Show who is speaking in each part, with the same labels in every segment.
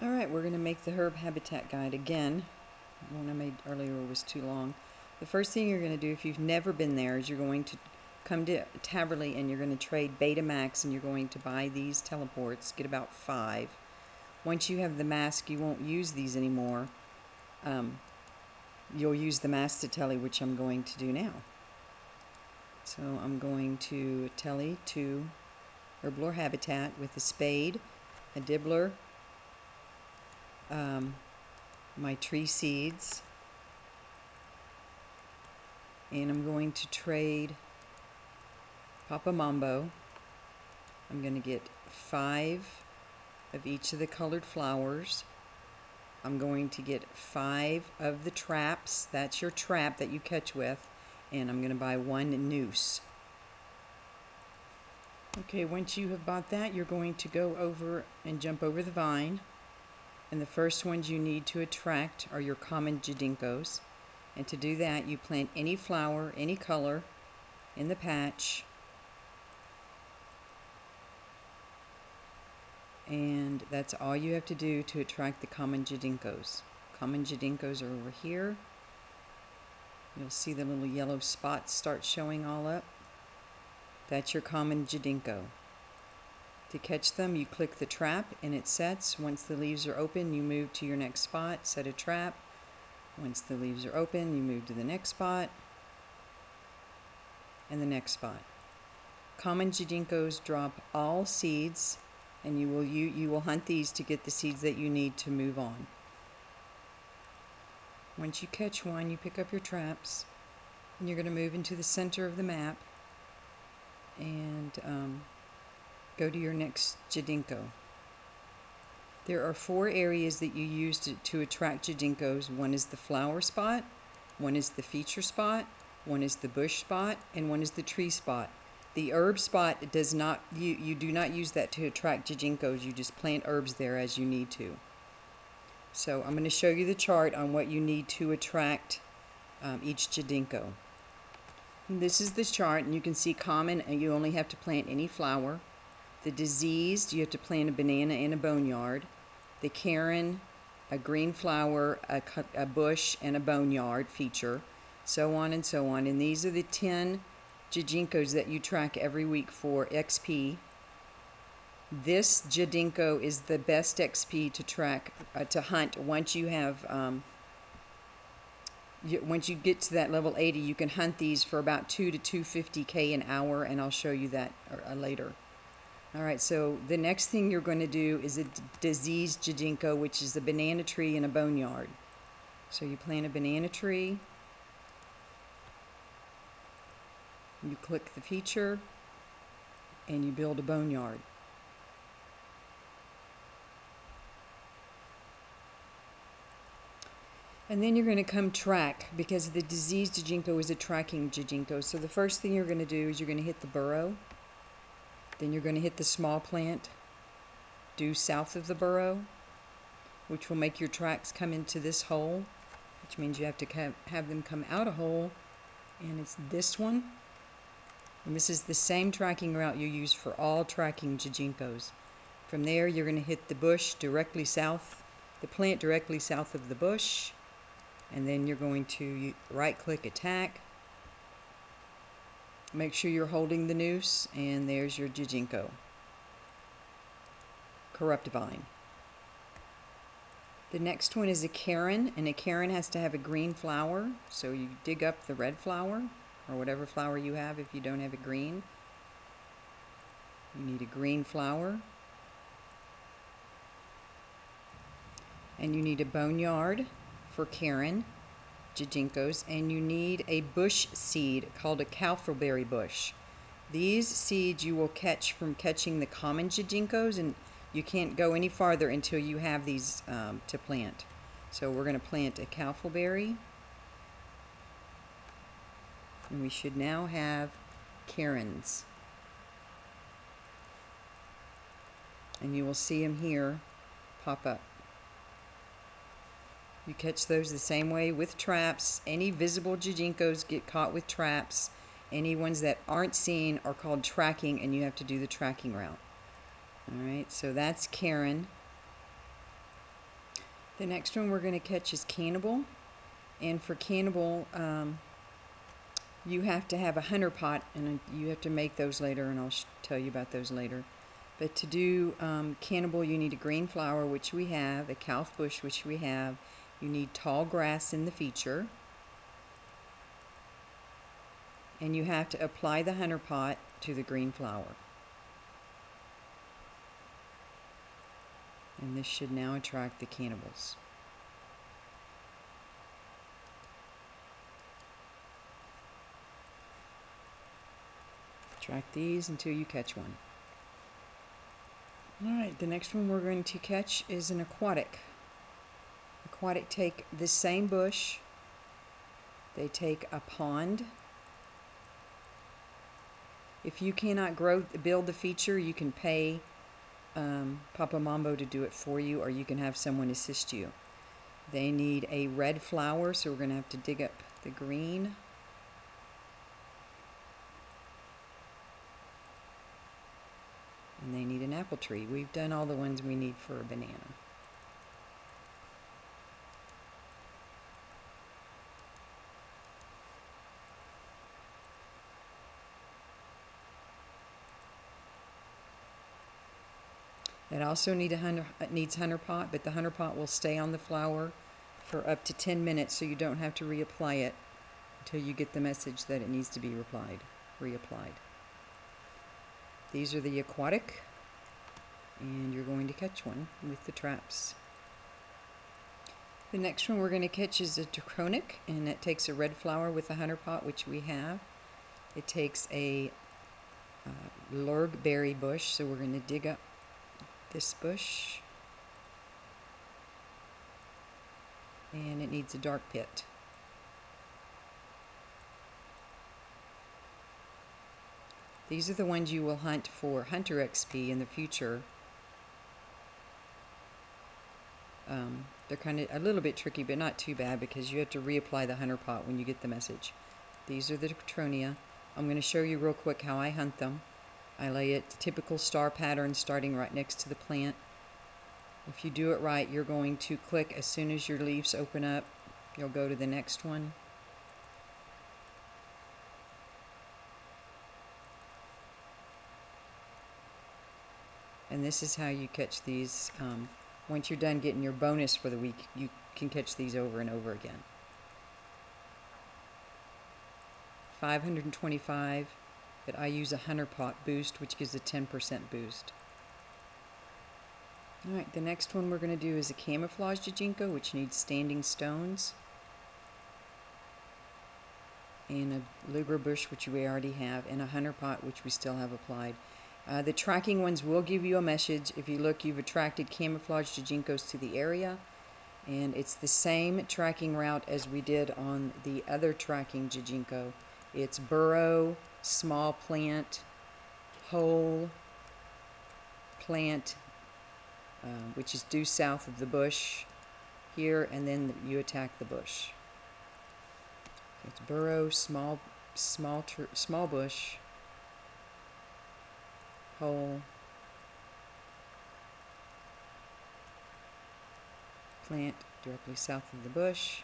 Speaker 1: Alright, we're going to make the herb habitat guide again. The one I made earlier was too long. The first thing you're going to do, if you've never been there, is you're going to come to Taverly and you're going to trade Betamax, and you're going to buy these teleports. Get about 5. Once you have the mask, you won't use these anymore. You'll use the mask to telly, which I'm going to do now. So I'm going to telly to herblore habitat with a spade, a dibbler, my tree seeds, and I'm going to trade Papa Mambo. I'm going to get 5 of each of the colored flowers. I'm going to get 5 of the traps. That's your trap that you catch with. And I'm going to buy 1 noose. Okay, once you have bought that, you're going to go over and jump over the vine. And the first ones you need to attract are your common jadinkos. And to do that, you plant any flower, any color in the patch. And that's all you have to do to attract the common jadinkos. Common jadinkos are over here. You'll see the little yellow spots start showing all up. That's your common jadinko. To catch them, you click the trap and it sets. Once the leaves are open, you move to your next spot, set a trap. Once the leaves are open, you move to the next spot and the next spot. Common jadinkos drop all seeds, and you will hunt these to get the seeds that you need to move on. Once you catch one, you pick up your traps, and you're going to move into the center of the map and go to your next jadinko. There are 4 areas that you use to attract jadinkos. One is the flower spot, one is the feature spot, one is the bush spot, and one is the tree spot. The herb spot does not, you do not use that to attract jadinkos. You just plant herbs there as you need to. So I'm going to show you the chart on what you need to attract each jadinko. This is the chart, and you can see common, and you only have to plant any flower. The diseased, you have to plant a banana in a boneyard. The Karen, a green flower, a bush, and a boneyard feature, so on and so on. And these are the 10 jadinkos that you track every week for XP. This jadinko is the best XP to track, to hunt. Once you have, once you get to that level 80, you can hunt these for about 2 to 250K an hour, and I'll show you that later. Alright, so the next thing you're going to do is a diseased jadinko, which is a banana tree in a boneyard. So you plant a banana tree, you click the feature, and you build a boneyard. And then you're going to come track, because the diseased jadinko is a tracking jadinko. So the first thing you're going to do is you're going to hit the burrow. Then you're going to hit the small plant due south of the burrow, which will make your tracks come into this hole, which means you have to have them come out a hole, and it's this one. And this is the same tracking route you use for all tracking jadinkos. From there, you're going to hit the bush directly south, the plant directly south of the bush, and then you're going to right-click attack. Make sure you're holding the noose, and there's your jadinko. Corrupt vine. The next one is a Karen, and a Karen has to have a green flower. So you dig up the red flower, or whatever flower you have if you don't have a green. You need a green flower. And you need a boneyard for Karen jadinkos, and you need a bush seed called a cowfleberry bush. These seeds you will catch from catching the common jadinkos, and you can't go any farther until you have these to plant. So we're going to plant a cowfleberry, and we should now have Karens. And you will see them here pop up. You catch those the same way with traps. Any visible jadinkos get caught with traps. Any ones that aren't seen are called tracking, and you have to do the tracking route. Alright, so that's Karen. The next one we're going to catch is cannibal. And for cannibal, you have to have a hunter pot, and you have to make those later, and I'll tell you about those later. But to do cannibal, you need a green flower, which we have, a calf bush, which we have. You need tall grass in the feature. And you have to apply the hunter pot to the green flower. And this should now attract the cannibals. Attract these until you catch one. Alright, the next one we're going to catch is an aquatic. Aquatic take the same bush. They take a pond. If you cannot build the feature, you can pay Papa Mambo to do it for you, or you can have someone assist you. They need a red flower, so we're going to have to dig up the green. And they need an apple tree. We've done all the ones we need for a banana. It also needs hunter pot, but the hunter pot will stay on the flower for up to 10 minutes, so you don't have to reapply it until you get the message that it needs to be reapplied. These are the aquatic, and you're going to catch one with the traps. The next one we're going to catch is a draconic, and it takes a red flower with a hunter pot, which we have. It takes a lurgberry bush, so we're going to dig up this bush, and it needs a dark pit. These are the ones you will hunt for Hunter XP in the future. They're kind of a little bit tricky, but not too bad, because you have to reapply the hunter pot when you get the message. These are the Cotronia. I'm going to show you real quick how I hunt them. I lay it typical star pattern, starting right next to the plant. If you do it right, you're going to click as soon as your leaves open up. You'll go to the next one. And this is how you catch these. Once you're done getting your bonus for the week, you can catch these over and over again. 525. But I use a hunter pot boost, which gives a 10% boost. Alright, the next one we're going to do is a camouflage Jijinko, which needs standing stones. And a luger bush, which we already have, and a hunter pot, which we still have applied. The tracking ones will give you a message. If you look, you've attracted camouflage Jijinkos to the area. And it's the same tracking route as we did on the other tracking Jijinko. It's burrow, small plant, hole, plant, which is due south of the bush here, and then you attack the bush. It's burrow, small bush, hole, plant directly south of the bush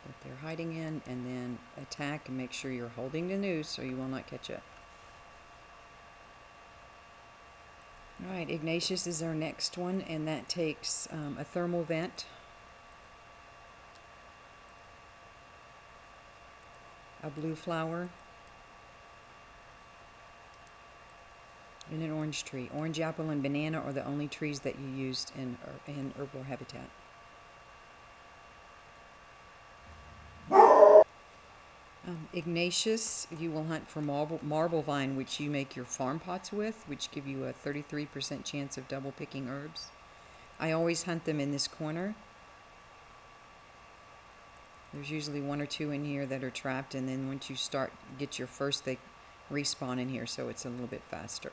Speaker 1: that they're hiding in, and then attack, and make sure you're holding the noose so you will not catch it. Alright, Ignatius is our next one, and that takes a thermal vent, a blue flower, and an orange tree. Orange apple and banana are the only trees that you used in herblore habitat. Ignatius, you will hunt for marble vine, which you make your farm pots with, which give you a 33% chance of double picking herbs. I always hunt them in this corner. There's usually one or two in here that are trapped, and then once you get your first, they respawn in here, so it's a little bit faster.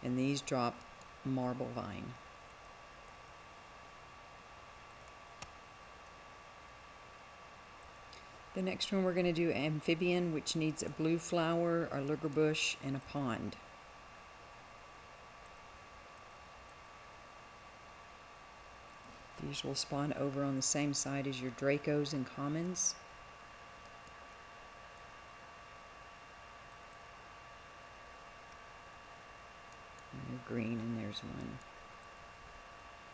Speaker 1: And these drop marble vine. The next one we're going to do amphibian, which needs a blue flower, a luger bush, and a pond. These will spawn over on the same side as your Dracos and Commons. And they're green, and there's one.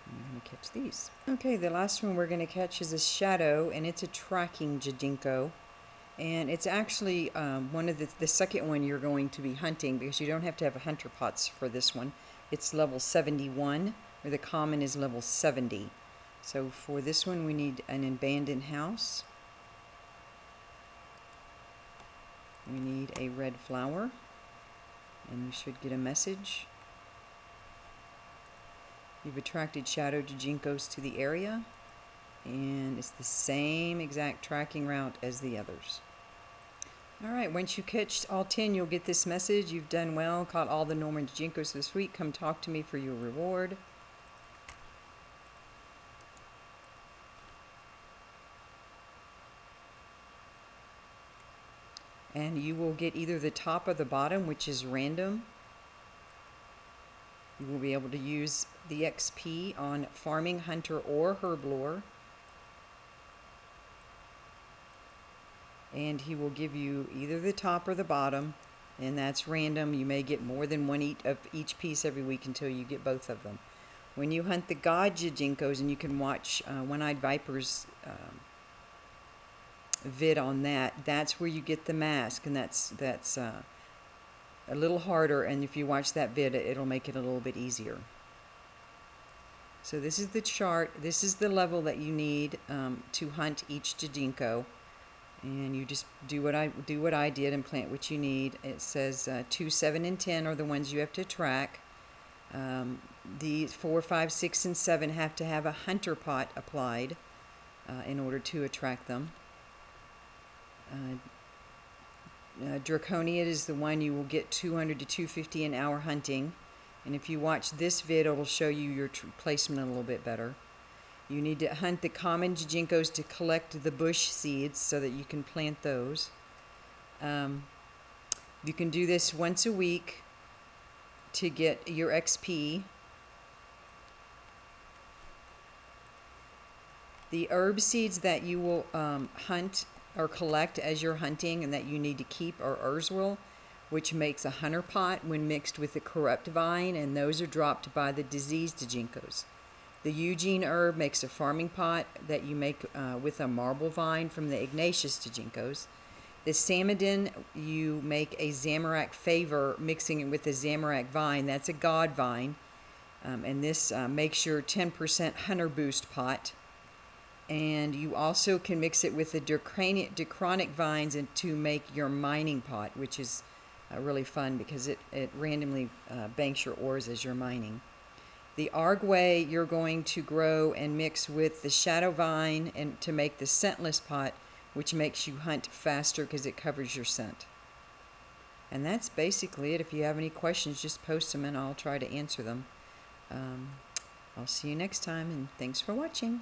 Speaker 1: And you're going to catch these. Okay, the last one we're going to catch is a shadow, and it's a tracking Jadinko. And it's actually one of the second one you're going to be hunting, because you don't have to have a hunter pots for this one. It's level 71, where the common is level 70. So for this one, we need an abandoned house. We need a red flower, and you should get a message. You've attracted shadow Jinkos to the area, and it's the same exact tracking route as the others. Alright, once you catch all 10, you'll get this message. You've done well, caught all the Norman Jinkos this week. Come talk to me for your reward. And you will get either the top or the bottom, which is random. You will be able to use the XP on farming, hunter, or herblore. And he will give you either the top or the bottom, and that's random. You may get more than one of each piece every week until you get both of them. When you hunt the God Jinkos, and you can watch One-Eyed Viper's vid on that, that's where you get the mask, and that's a little harder, and if you watch that vid, it'll make it a little bit easier. So this is the chart. This is the level that you need to hunt each Jadinko, and you just do what I did and plant what you need. It says 2, 7, and 10 are the ones you have to track. The 4, 5, 6, and 7 have to have a hunter pot applied in order to attract them. Draconia is the one you will get 200 to 250 an hour hunting, and if you watch this vid, it'll show you your placement a little bit better. You need to hunt the common Jinkos to collect the bush seeds so that you can plant those. You can do this once a week to get your XP. The herb seeds that you will hunt or collect as you're hunting and that you need to keep are Urswell, which makes a hunter pot when mixed with the corrupt vine, and those are dropped by the diseased Jinkos. The Eugene herb makes a farming pot that you make with a marble vine from the Ignatius Jinkos. The Samadin, you make a Zamorak favor mixing it with the Zamorak vine. That's a god vine. And this makes your 10% hunter boost pot. And you also can mix it with the Dicronic vines and to make your mining pot, which is really fun because it randomly banks your ores as you're mining. The Arguay you're going to grow and mix with the Shadow Vine and to make the scentless pot, which makes you hunt faster because it covers your scent. And that's basically it. If you have any questions, just post them and I'll try to answer them. I'll see you next time, and thanks for watching.